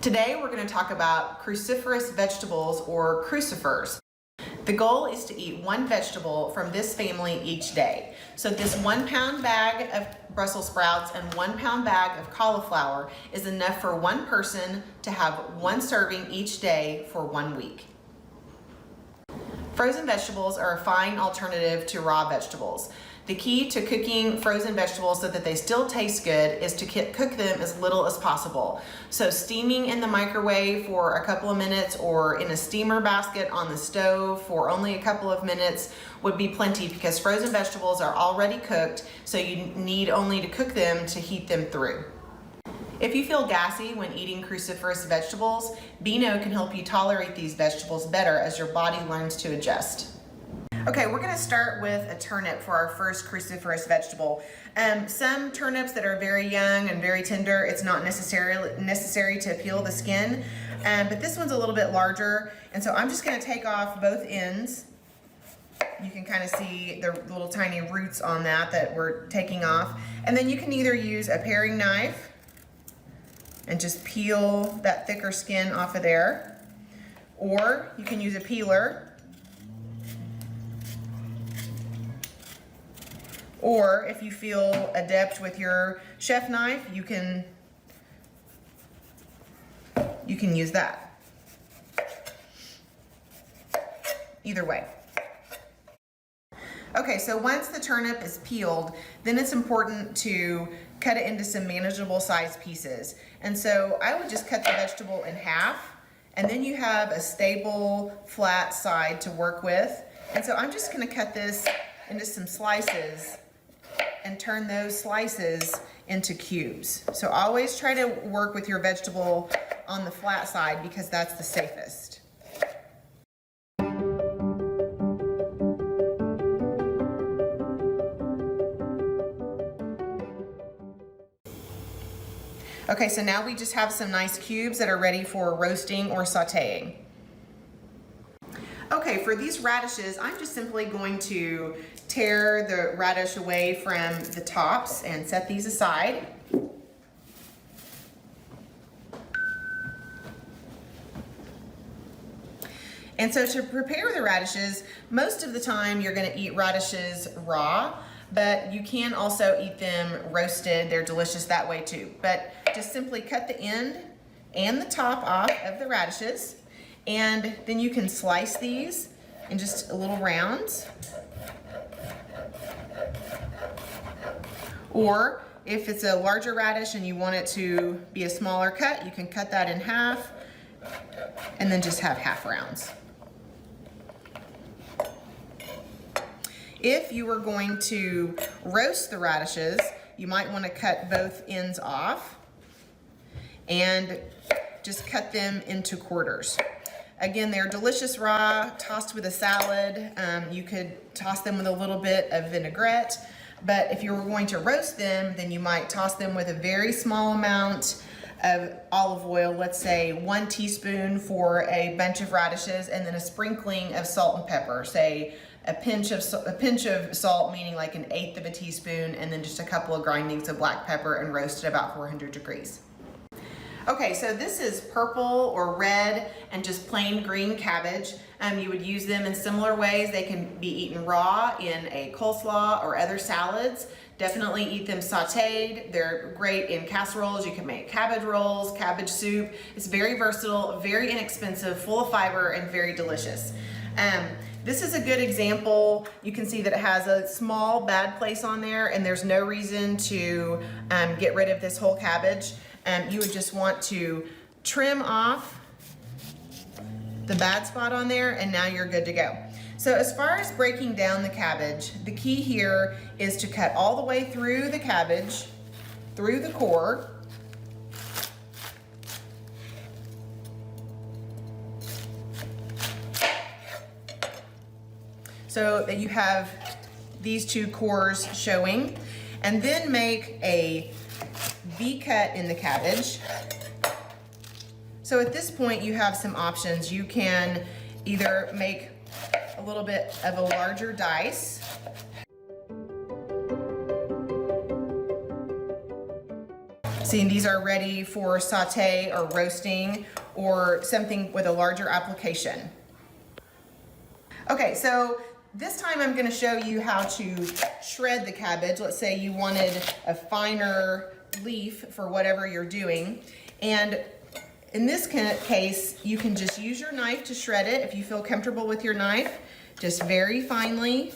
Today we're going to talk about cruciferous vegetables or crucifers. The goal is to eat one vegetable from this family each day. So this 1 pound bag of Brussels sprouts and 1 pound bag of cauliflower is enough for one person to have one serving each day for 1 week. Frozen vegetables are a fine alternative to raw vegetables. The key to cooking frozen vegetables so that they still taste good is to cook them as little as possible. So steaming in the microwave for a couple of minutes or in a steamer basket on the stove for only a couple of minutes would be plenty, because frozen vegetables are already cooked, so you need only to cook them to heat them through. If you feel gassy when eating cruciferous vegetables, Beano can help you tolerate these vegetables better as your body learns to adjust. Okay, we're gonna start with a turnip for our first cruciferous vegetable. Some turnips that are very young and very tender, it's not necessary to peel the skin, but this one's a little bit larger, and so I'm just gonna take off both ends. You can kind of see the little tiny roots on that we're taking off. And then you can either use a paring knife and just peel that thicker skin off of there, or you can use a peeler. Or if you feel adept with your chef knife, you can use that. Either way. Okay, so once the turnip is peeled, then it's important to cut it into some manageable size pieces. And so I would just cut the vegetable in half, and then you have a stable, flat side to work with. And so I'm just gonna cut this into some slices and turn those slices into cubes. So always try to work with your vegetable on the flat side, because that's the safest. Okay, so now we just have some nice cubes that are ready for roasting or sauteing. Okay, for these radishes, I'm just simply going to tear the radish away from the tops and set these aside. And so to prepare the radishes, most of the time you're going to eat radishes raw, but you can also eat them roasted. They're delicious that way too. But just simply cut the end and the top off of the radishes, and then you can slice these in just little rounds. Or if it's a larger radish and you want it to be a smaller cut, you can cut that in half and then just have half rounds. If you were going to roast the radishes, you might want to cut both ends off and just cut them into quarters. Again, they're delicious raw, tossed with a salad. You could toss them with a little bit of vinaigrette, but if you were going to roast them, then you might toss them with a very small amount of olive oil, let's say 1 teaspoon for a bunch of radishes, and then a sprinkling of salt and pepper, say a pinch of salt, meaning like 1/8 of a teaspoon, and then just a couple of grindings of black pepper, and roast at about 400 degrees. Okay, so this is purple or red and just plain green cabbage. You would use them in similar ways. They can be eaten raw in a coleslaw or other salads. Definitely eat them sauteed. They're great in casseroles. You can make cabbage rolls, cabbage soup. It's very versatile, very inexpensive, full of fiber, and very delicious. This is a good example. You can see that it has a small bad place on there, and there's no reason to get rid of this whole cabbage. You would just want to trim off the bad spot on there, and now you're good to go. So as far as breaking down the cabbage, the key here is to cut all the way through the cabbage, through the core. So that you have these two cores showing, and then make a V cut in the cabbage. So at this point you have some options. You can either make a little bit of a larger dice, See, these are ready for saute or roasting or something with a larger application. Okay, so this time I'm going to show you how to shred the cabbage. Let's say you wanted a finer leaf for whatever you're doing. And in this case, you can just use your knife to shred it if you feel comfortable with your knife, just very finely.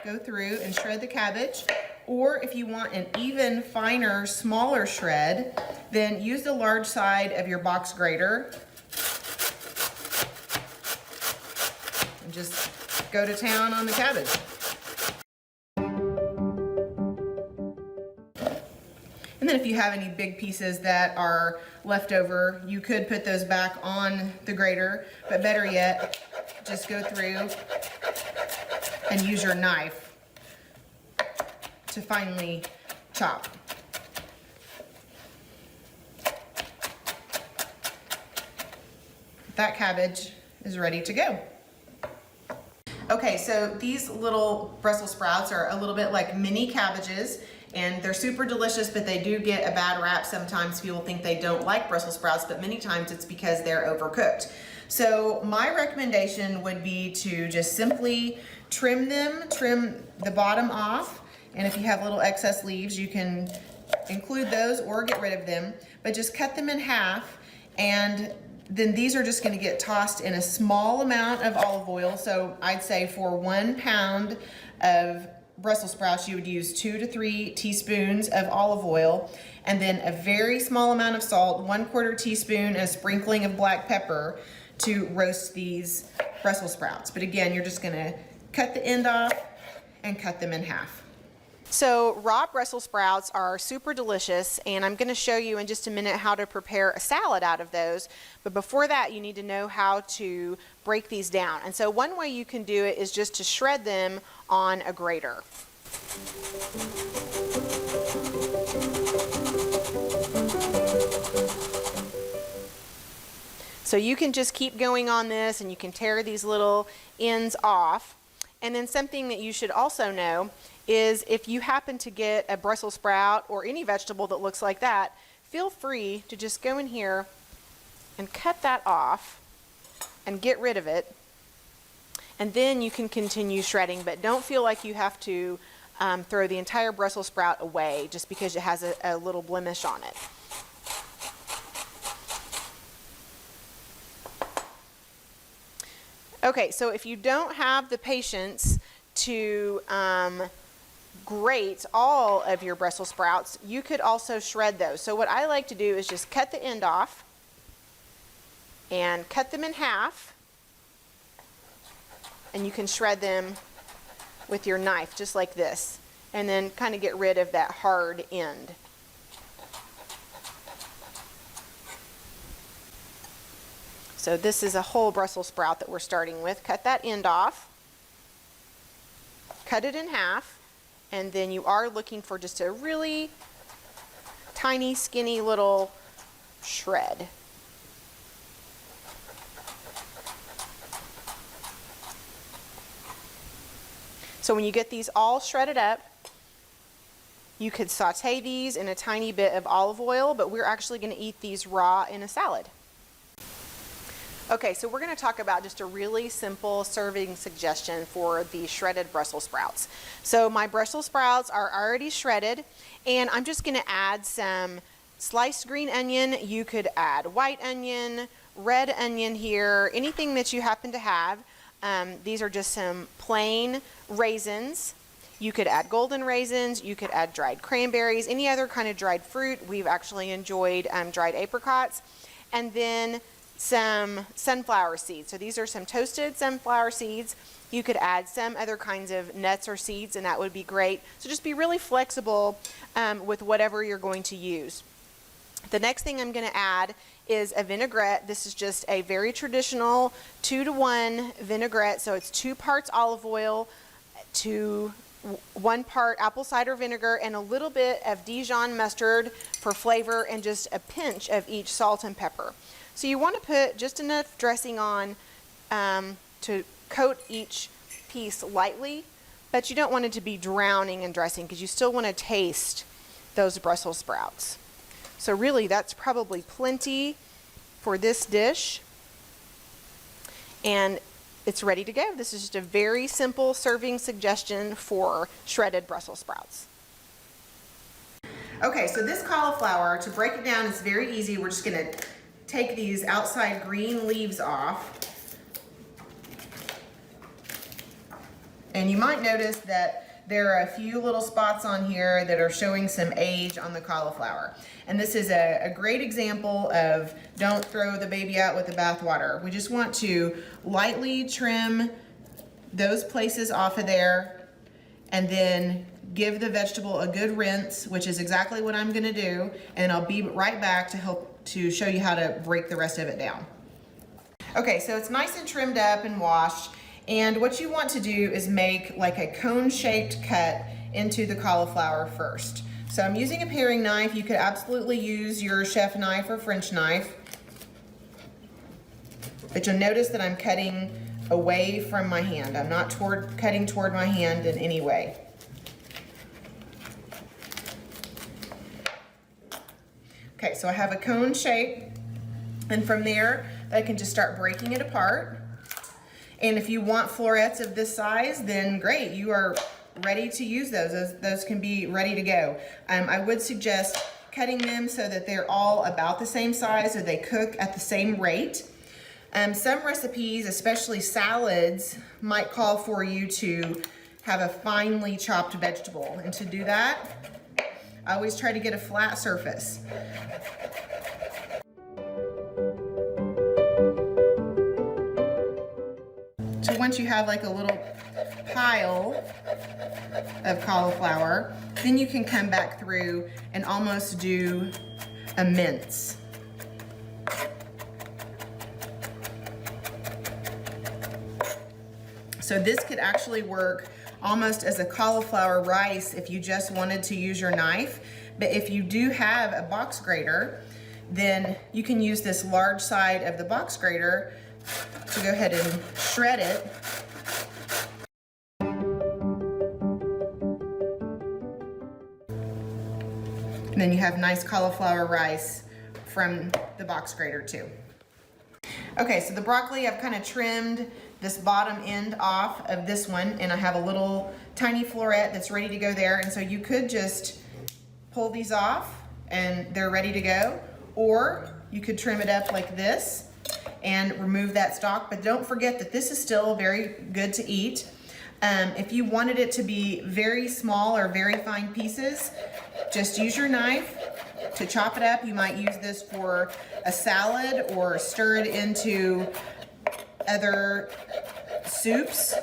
Go through and shred the cabbage. Or if you want an even finer, smaller shred, then use the large side of your box grater and just go to town on the cabbage. And then if you have any big pieces that are left over, you could put those back on the grater, but better yet, just go through and use your knife to finely chop. That cabbage is ready to go. Okay, so these little Brussels sprouts are a little bit like mini cabbages, and they're super delicious, but they do get a bad rap sometimes. People think they don't like Brussels sprouts, but many times it's because they're overcooked. So my recommendation would be to just simply trim the bottom off, and if you have little excess leaves, you can include those or get rid of them, but just cut them in half, and then these are just going to get tossed in a small amount of olive oil. So I'd say for 1 pound of Brussels sprouts, you would use 2 to 3 teaspoons of olive oil, and then a very small amount of salt, 1/4 teaspoon, and a sprinkling of black pepper to roast these Brussels sprouts. But again, you're just gonna cut the end off and cut them in half. So raw Brussels sprouts are super delicious, and I'm going to show you in just a minute how to prepare a salad out of those. But before that, you need to know how to break these down. And so one way you can do it is just to shred them on a grater. So you can just keep going on this, and you can tear these little ends off. And then something that you should also know is if you happen to get a Brussels sprout or any vegetable that looks like that, feel free to just go in here and cut that off and get rid of it. And then you can continue shredding, but don't feel like you have to throw the entire Brussels sprout away just because it has a little blemish on it. Okay, so if you don't have the patience to grate all of your Brussels sprouts, you could also shred those. So what I like to do is just cut the end off and cut them in half, and you can shred them with your knife just like this, and then kind of get rid of that hard end. So this is a whole Brussels sprout that we're starting with. Cut that end off, cut it in half, and then you are looking for just a really tiny, skinny little shred. So when you get these all shredded up, you could saute these in a tiny bit of olive oil, but we're actually going to eat these raw in a salad. Okay, so we're going to talk about just a really simple serving suggestion for the shredded Brussels sprouts. So my Brussels sprouts are already shredded, and I'm just going to add some sliced green onion. You could add white onion, red onion here, anything that you happen to have. These are just some plain raisins. You could add golden raisins, you could add dried cranberries, any other kind of dried fruit. We've actually enjoyed dried apricots. And then some sunflower seeds. So these are some toasted sunflower seeds. You could add some other kinds of nuts or seeds, and that would be great. So just be really flexible with whatever you're going to use. The next thing I'm going to add is a vinaigrette. This is just a very traditional 2-to-1 vinaigrette. So it's 2 parts olive oil to 1 part apple cider vinegar and a little bit of Dijon mustard for flavor, and just a pinch of each salt and pepper. So you want to put just enough dressing on to coat each piece lightly, but you don't want it to be drowning in dressing because you still want to taste those Brussels sprouts. So really that's probably plenty for this dish, and it's ready to go. This is just a very simple serving suggestion for shredded Brussels sprouts. Okay, so this cauliflower, to break it down, is very easy. We're just gonna take these outside green leaves off. And you might notice that there are a few little spots on here that are showing some age on the cauliflower. And this is a great example of don't throw the baby out with the bathwater. We just want to lightly trim those places off of there and then give the vegetable a good rinse, which is exactly what I'm gonna do. And I'll be right back to help to show you how to break the rest of it down. Okay, so it's nice and trimmed up and washed. And what you want to do is make like a cone-shaped cut into the cauliflower first. So I'm using a paring knife. You could absolutely use your chef knife or French knife. But you'll notice that I'm cutting away from my hand. I'm not cutting toward my hand in any way. Okay, so I have a cone shape, and from there I can just start breaking it apart. And if you want florets of this size, then great, you are ready to use those. Those can be ready to go. I would suggest cutting them so that they're all about the same size so they cook at the same rate. Some recipes, especially salads, might call for you to have a finely chopped vegetable. And to do that, I always try to get a flat surface. So once you have like a little pile of cauliflower, then you can come back through and almost do a mince. So this could actually work almost as a cauliflower rice if you just wanted to use your knife. But if you do have a box grater, then you can use this large side of the box grater to go ahead and shred it. And then you have nice cauliflower rice from the box grater too. Okay, so the broccoli, I've kind of trimmed this bottom end off of this one, and I have a little tiny floret that's ready to go there. And so you could just pull these off and they're ready to go, or you could trim it up like this and remove that stalk. But don't forget that this is still very good to eat. If you wanted it to be very small or very fine pieces, just use your knife to chop it up. You might use this for a salad or stir it into other soups.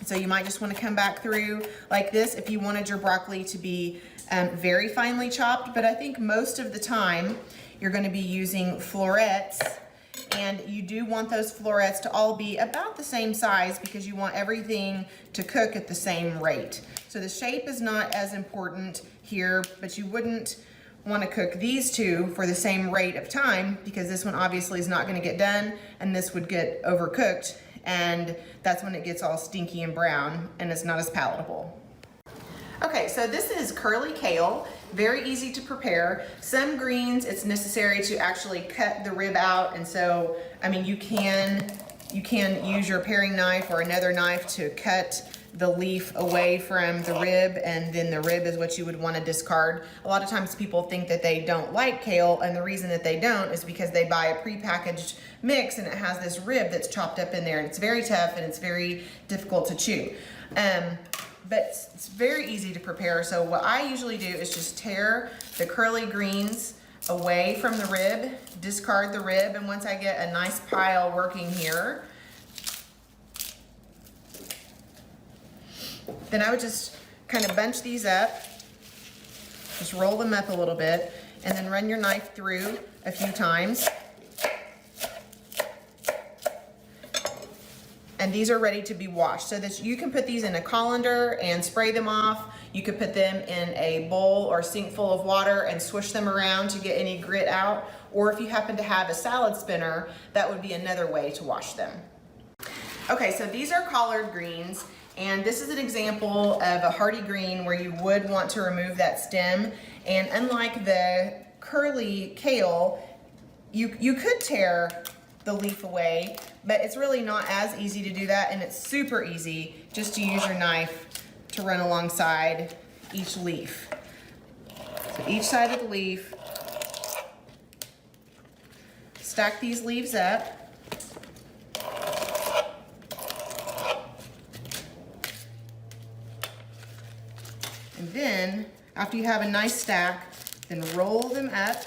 So you might just want to come back through like this if you wanted your broccoli to be very finely chopped. But I think most of the time you're going to be using florets, and you do want those florets to all be about the same size because you want everything to cook at the same rate. So the shape is not as important here, but you wouldn't want to cook these two for the same rate of time because this one obviously is not going to get done and this would get overcooked, and that's when it gets all stinky and brown and it's not as palatable. Okay, so this is curly kale, very easy to prepare. Some greens, it's necessary to actually cut the rib out, and so, I mean, you can use your paring knife or another knife to cut the leaf away from the rib, and then the rib is what you would want to discard. A lot of times people think that they don't like kale, and the reason that they don't is because they buy a prepackaged mix and it has this rib that's chopped up in there, and it's very tough and it's very difficult to chew. But it's very easy to prepare. So what I usually do is just tear the curly greens away from the rib, discard the rib, and once I get a nice pile working here, then I would just kind of bunch these up, just roll them up a little bit, and then run your knife through a few times. And these are ready to be washed. So that you can put these in a colander and spray them off. You could put them in a bowl or sink full of water and swish them around to get any grit out. Or if you happen to have a salad spinner, that would be another way to wash them. Okay, so these are collard greens, and this is an example of a hardy green where you would want to remove that stem. And unlike the curly kale, you could tear the leaf away, but it's really not as easy to do that, and it's super easy just to use your knife to run alongside each leaf. So each side of the leaf, stack these leaves up. And then, after you have a nice stack, then roll them up.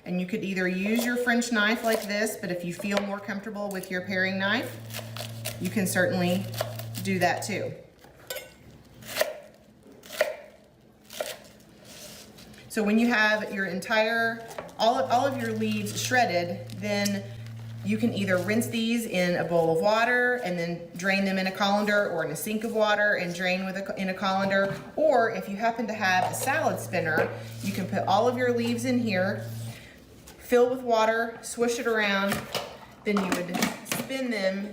And you could either use your French knife like this, but if you feel more comfortable with your paring knife, you can certainly do that too. So when you have your entire, all of your leaves shredded, then you can either rinse these in a bowl of water and then drain them in a colander, or in a sink of water and drain in a colander. Or if you happen to have a salad spinner, you can put all of your leaves in here, fill with water, swish it around, then you would spin them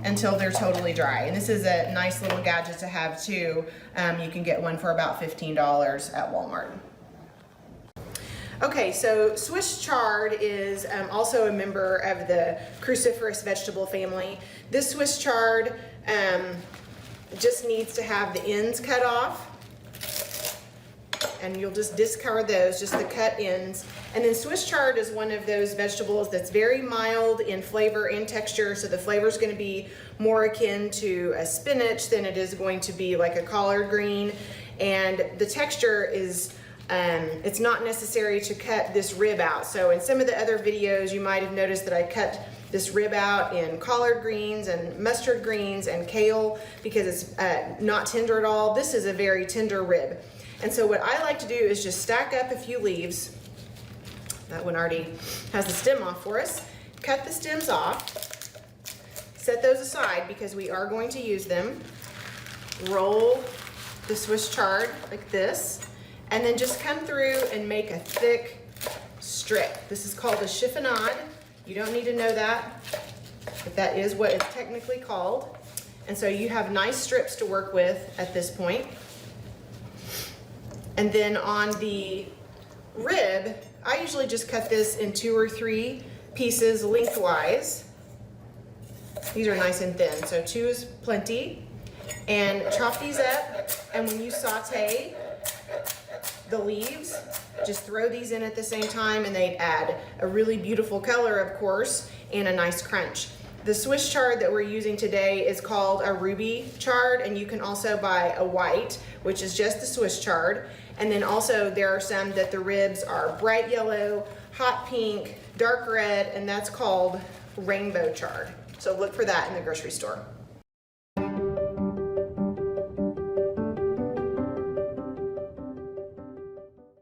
until they're totally dry. And this is a nice little gadget to have too. You can get one for about $15 at Walmart. Okay, so Swiss chard is also a member of the cruciferous vegetable family. This Swiss chard just needs to have the ends cut off, and you'll just discard those, just the cut ends. And then Swiss chard is one of those vegetables that's very mild in flavor and texture, so the flavor is going to be more akin to a spinach than it is going to be like a collard green. And the texture is, it's not necessary to cut this rib out. So in some of the other videos, you might have noticed that I cut this rib out in collard greens and mustard greens and kale because it's not tender at all. This is a very tender rib. And so what I like to do is just stack up a few leaves. That one already has the stem off for us. Cut the stems off. Set those aside because we are going to use them. Roll the Swiss chard like this. And then just come through and make a thick strip. This is called a chiffonade. You don't need to know that, but that is what it's technically called. And so you have nice strips to work with at this point. And then on the rib, I usually just cut this in 2 or 3 pieces lengthwise. These are nice and thin, so 2 is plenty. And chop these up, and when you saute the leaves, just throw these in at the same time, and they add a really beautiful color, of course, and a nice crunch. The Swiss chard that we're using today is called a ruby chard, and you can also buy a white, which is just the Swiss chard. And then also there are some that the ribs are bright yellow, hot pink, dark red, and that's called rainbow chard. So look for that in the grocery store.